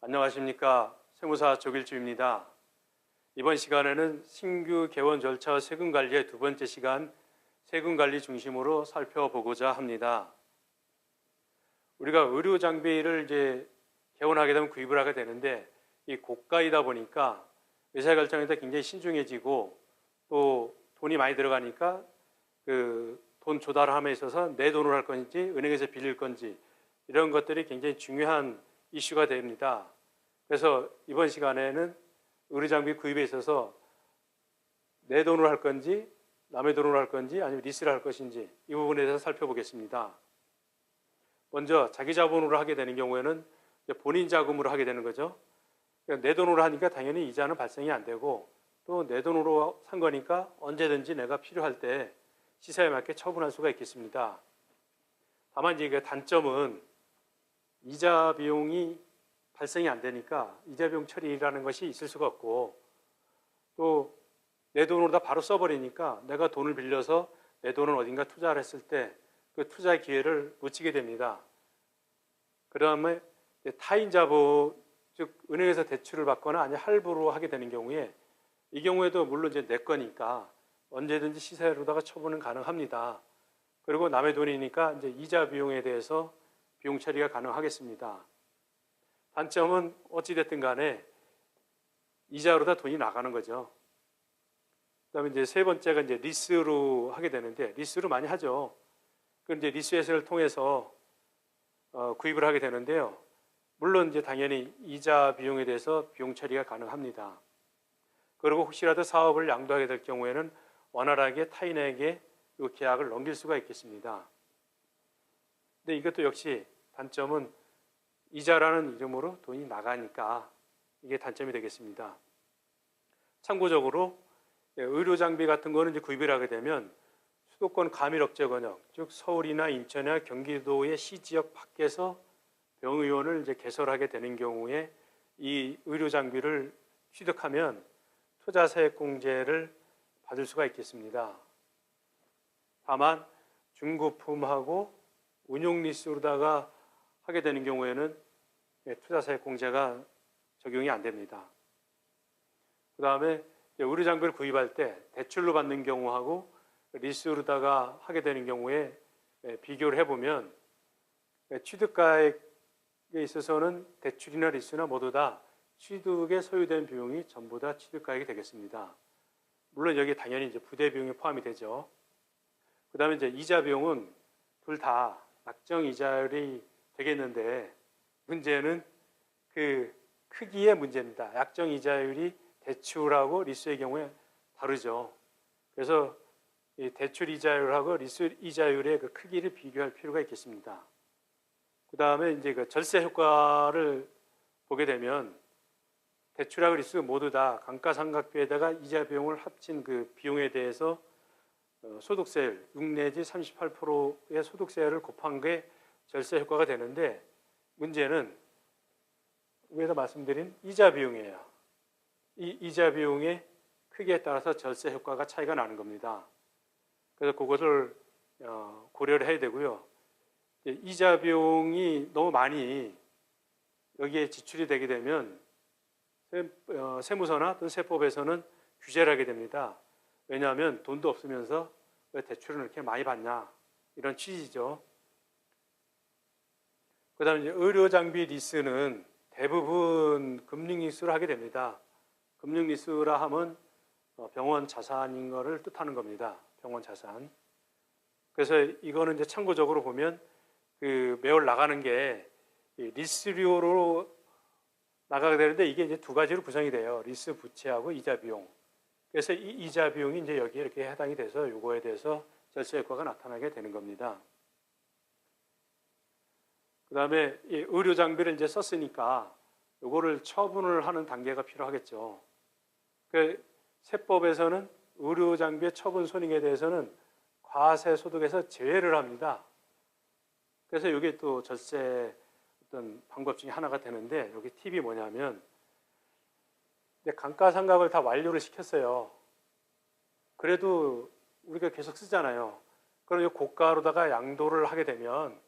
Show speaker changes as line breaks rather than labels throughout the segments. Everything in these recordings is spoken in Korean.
안녕하십니까. 세무사 조길주입니다. 이번 시간에는 신규 개원 절차와 세금 관리의 두 번째 시간, 세금 관리 중심으로 살펴보고자 합니다. 우리가 의료 장비를 이제 개원하게 되면 구입을 하게 되는데, 이 고가이다 보니까 의사결정에 굉장히 신중해지고, 또 돈이 많이 들어가니까 그 돈 조달함에 있어서 내 돈으로 할 건지 은행에서 빌릴 건지 이런 것들이 굉장히 중요한 이슈가 됩니다. 그래서 이번 시간에는 의료 장비 구입에 있어서 내 돈으로 할 건지 남의 돈으로 할 건지 아니면 리스를 할 것인지 이 부분에 대해서 살펴보겠습니다. 먼저 자기 자본으로 하게 되는 경우에는 본인 자금으로 하게 되는 거죠. 내 돈으로 하니까 당연히 이자는 발생이 안 되고, 또 내 돈으로 산 거니까 언제든지 내가 필요할 때 시세에 맞게 처분할 수가 있겠습니다. 다만 이제 그 단점은 이자 비용이 발생이 안 되니까 이자 비용 처리라는 것이 있을 수가 없고, 또 내 돈으로 다 바로 써버리니까 내가 돈을 빌려서 내 돈을 어딘가 투자를 했을 때 그 투자의 기회를 놓치게 됩니다. 그 다음에 타인 자본, 즉 은행에서 대출을 받거나 아니 할부로 하게 되는 경우에, 이 경우에도 물론 이제 내 거니까 언제든지 시세로다가 처분은 가능합니다. 그리고 남의 돈이니까 이제 이자 비용에 대해서 비용 처리가 가능하겠습니다. 단점은 어찌됐든 간에 이자로 다 돈이 나가는 거죠. 그다음에 이제 세 번째가 이제 리스로 하게 되는데, 리스로 많이 하죠. 그 이제 리스 회사를 통해서 구입을 하게 되는데요. 물론 이제 당연히 이자 비용에 대해서 비용 처리가 가능합니다. 그리고 혹시라도 사업을 양도하게 될 경우에는 원활하게 타인에게 이 계약을 넘길 수가 있겠습니다. 근데 이것도 역시 단점은 이자라는 이름으로 돈이 나가니까 이게 단점이 되겠습니다. 참고적으로 의료 장비 같은 거는 이제 구입을 하게 되면 수도권 가밀억제 권역, 즉 서울이나 인천이나 경기도의 시지역 밖에서 병의원을 이제 개설하게 되는 경우에 이 의료 장비를 취득하면 투자세액공제를 받을 수가 있겠습니다. 다만 중고품하고 운용리스로다가 하게 되는 경우에는 투자세액공제가 적용이 안 됩니다. 그 다음에 의료 장비를 구입할 때 대출로 받는 경우하고 리스로다가 하게 되는 경우에 비교를 해보면 취득가액에 있어서는 대출이나 리스나 모두 다 취득에 소요된 비용이 전부 다 취득가액이 되겠습니다. 물론 여기에 당연히 이제 부대 비용이 포함이 되죠. 그 다음에 이제 이자 비용은 둘 다 약정 이자율이 되겠는데, 문제는 그 크기의 문제입니다. 약정 이자율이 대출하고 리스의 경우에 다르죠. 그래서 이 대출 이자율하고 리스 이자율의 그 크기를 비교할 필요가 있겠습니다. 그 다음에 이제 그 절세 효과를 보게 되면 대출하고 리스 모두 다 감가상각비에다가 이자 비용을 합친 그 비용에 대해서 소득세율 6 내지 38%의 소득세율을 곱한 게 절세 효과가 되는데, 문제는 위에서 말씀드린 이자 비용이에요. 이 이자 비용의 크기에 따라서 절세 효과가 차이가 나는 겁니다. 그래서 그것을 고려를 해야 되고요. 이자 비용이 너무 많이 여기에 지출이 되게 되면 세무서나 또는 세법에서는 규제를 하게 됩니다. 왜냐하면 돈도 없으면서 왜 대출을 이렇게 많이 받냐, 이런 취지죠. 그 다음에 이제 의료장비 리스는 대부분 금융리스로 하게 됩니다. 금융리스라 하면 병원 자산인 것을 뜻하는 겁니다. 병원 자산. 그래서 이거는 이제 참고적으로 보면 그 매월 나가는 게 리스료로 나가게 되는데, 이게 이제 두 가지로 구성이 돼요. 리스 부채하고 이자 비용. 그래서 이 이자 비용이 이제 여기에 이렇게 해당이 돼서 요거에 대해서 절세 효과가 나타나게 되는 겁니다. 그 다음에 이 의료 장비를 이제 썼으니까 요거를 처분을 하는 단계가 필요하겠죠. 그 세법에서는 의료 장비의 처분 손익에 대해서는 과세 소득에서 제외를 합니다. 그래서 이게 또 절세 어떤 방법 중에 하나가 되는데, 여기 팁이 뭐냐면, 감가상각을 다 완료를 시켰어요. 그래도 우리가 계속 쓰잖아요. 그럼 이 고가로다가 양도를 하게 되면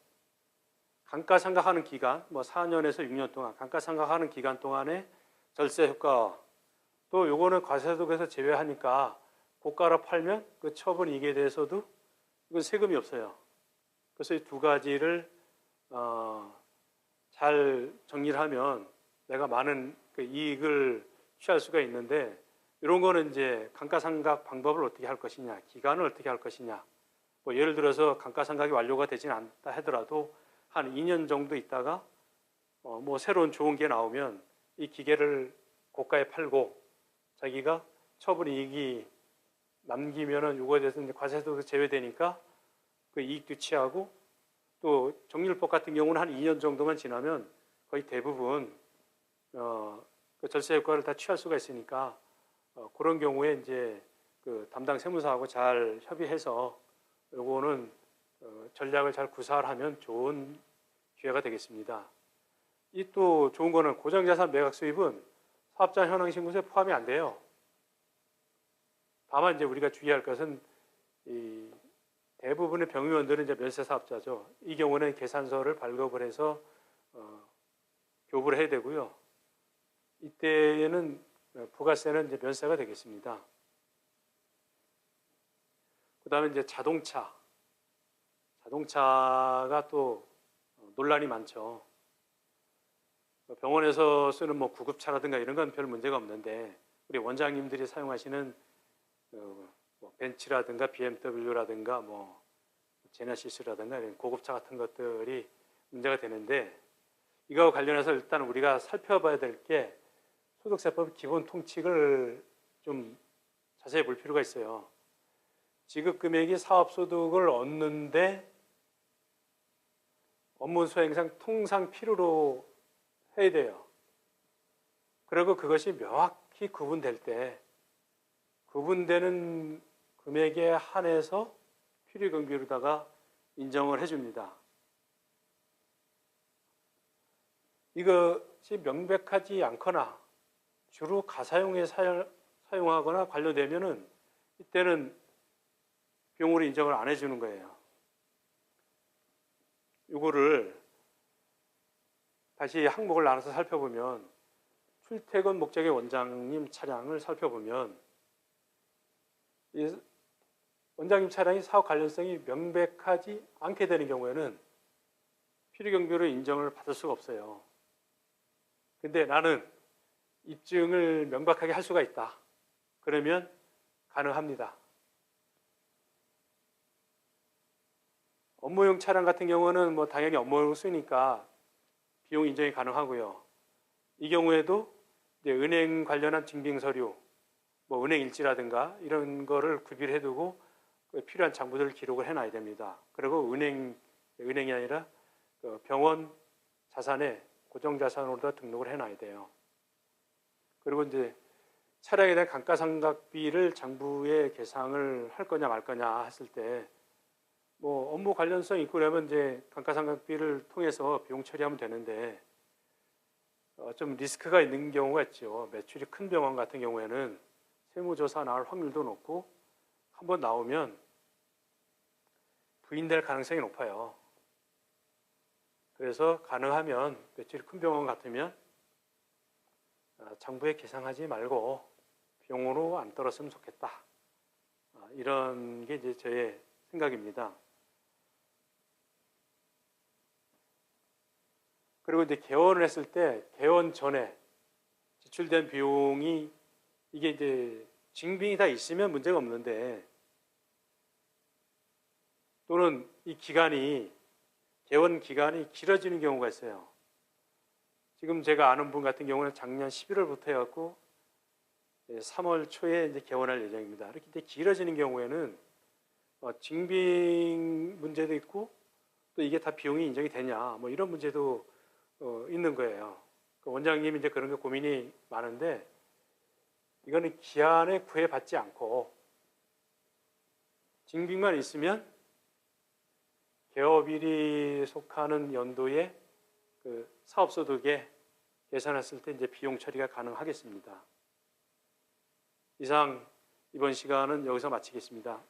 감가상각하는 기간, 뭐 4년에서 6년 동안 감가상각하는 기간 동안에 절세 효과, 또 요거는 과세소득에서 제외하니까 고가로 팔면 그 처분 이익에 대해서도 이건 세금이 없어요. 그래서 이 두 가지를 잘 정리를 하면 내가 많은 그 이익을 취할 수가 있는데, 이런 거는 이제 감가상각 방법을 어떻게 할 것이냐, 기간을 어떻게 할 것이냐. 뭐 예를 들어서 감가상각이 완료가 되진 않다 하더라도 한 2년 정도 있다가 뭐 새로운 좋은 게 나오면 이 기계를 고가에 팔고 자기가 처분 이익이 남기면은 요거에 대해서 이제 과세소득 제외되니까 그 이익도 취하고, 또 정률법 같은 경우는 한 2년 정도만 지나면 거의 대부분 그 절세 효과를 다 취할 수가 있으니까 그런 경우에 이제 그 담당 세무사하고 잘 협의해서 요거는 전략을 잘 구사를 하면 좋은 기회가 되겠습니다. 이 또 좋은 거는 고정자산 매각 수입은 사업자 현황 신고서에 포함이 안 돼요. 다만 이제 우리가 주의할 것은 이 대부분의 병의원들은 이제 면세 사업자죠. 이 경우는 계산서를 발급을 해서 교부를 해야 되고요. 이때에는 부가세는 이제 면세가 되겠습니다. 그다음에 이제 자동차가 또 논란이 많죠. 병원에서 쓰는 뭐 구급차라든가 이런 건 별 문제가 없는데, 우리 원장님들이 사용하시는 뭐 벤츠라든가 BMW라든가 뭐 제네시스라든가 이런 고급차 같은 것들이 문제가 되는데, 이거와 관련해서 일단 우리가 살펴봐야 될 게 소득세법 기본 통칙을 좀 자세히 볼 필요가 있어요. 지급 금액이 사업소득을 얻는데 업무 수행상 통상 필요로 해야 돼요. 그리고 그것이 명확히 구분될 때 구분되는 금액에 한해서 필요경비로다가 인정을 해줍니다. 이것이 명백하지 않거나 주로 가사용에 사용하거나 관련되면은 이때는 비용으로 인정을 안 해주는 거예요. 이거를 다시 항목을 나눠서 살펴보면, 출퇴근 목적의 원장님 차량을 살펴보면 이 원장님 차량이 사업 관련성이 명백하지 않게 되는 경우에는 필요경비로 인정을 받을 수가 없어요. 근데 나는 입증을 명백하게 할 수가 있다. 그러면 가능합니다. 업무용 차량 같은 경우는 뭐 당연히 업무용 쓰니까 비용 인정이 가능하고요. 이 경우에도 이제 은행 관련한 증빙 서류, 뭐 은행 일지라든가 이런 거를 구비를 해두고 필요한 장부들을 기록을 해놔야 됩니다. 그리고 은행이 아니라 병원 자산에 고정자산으로 등록을 해놔야 돼요. 그리고 이제 차량에 대한 감가상각비를 장부에 계상을 할 거냐 말 거냐 했을 때, 뭐 업무 관련성 있고 그러면 이제 감가상각비를 통해서 비용 처리하면 되는데, 좀 리스크가 있는 경우가 있죠. 매출이 큰 병원 같은 경우에는 세무조사 나올 확률도 높고 한번 나오면 부인될 가능성이 높아요. 그래서 가능하면 매출이 큰 병원 같으면 장부에 계상하지 말고 비용으로 안 떨었으면 좋겠다. 이런 게 이제 저의 생각입니다. 그리고 이제 개원을 했을 때 개원 전에 지출된 비용이 이게 이제 증빙이 다 있으면 문제가 없는데, 또는 이 기간이 개원 기간이 길어지는 경우가 있어요. 지금 제가 아는 분 같은 경우는 작년 11월부터 해갖고 3월 초에 이제 개원할 예정입니다. 이렇게 이제 길어지는 경우에는 증빙 문제도 있고, 또 이게 다 비용이 인정이 되냐, 뭐 이런 문제도 있는 거예요. 원장님이 이제 그런 게 고민이 많은데, 이거는 기한에 구애받지 않고 증빙만 있으면 개업일이 속하는 연도에 그 사업소득에 계산했을 때 이제 비용 처리가 가능하겠습니다. 이상 이번 시간은 여기서 마치겠습니다.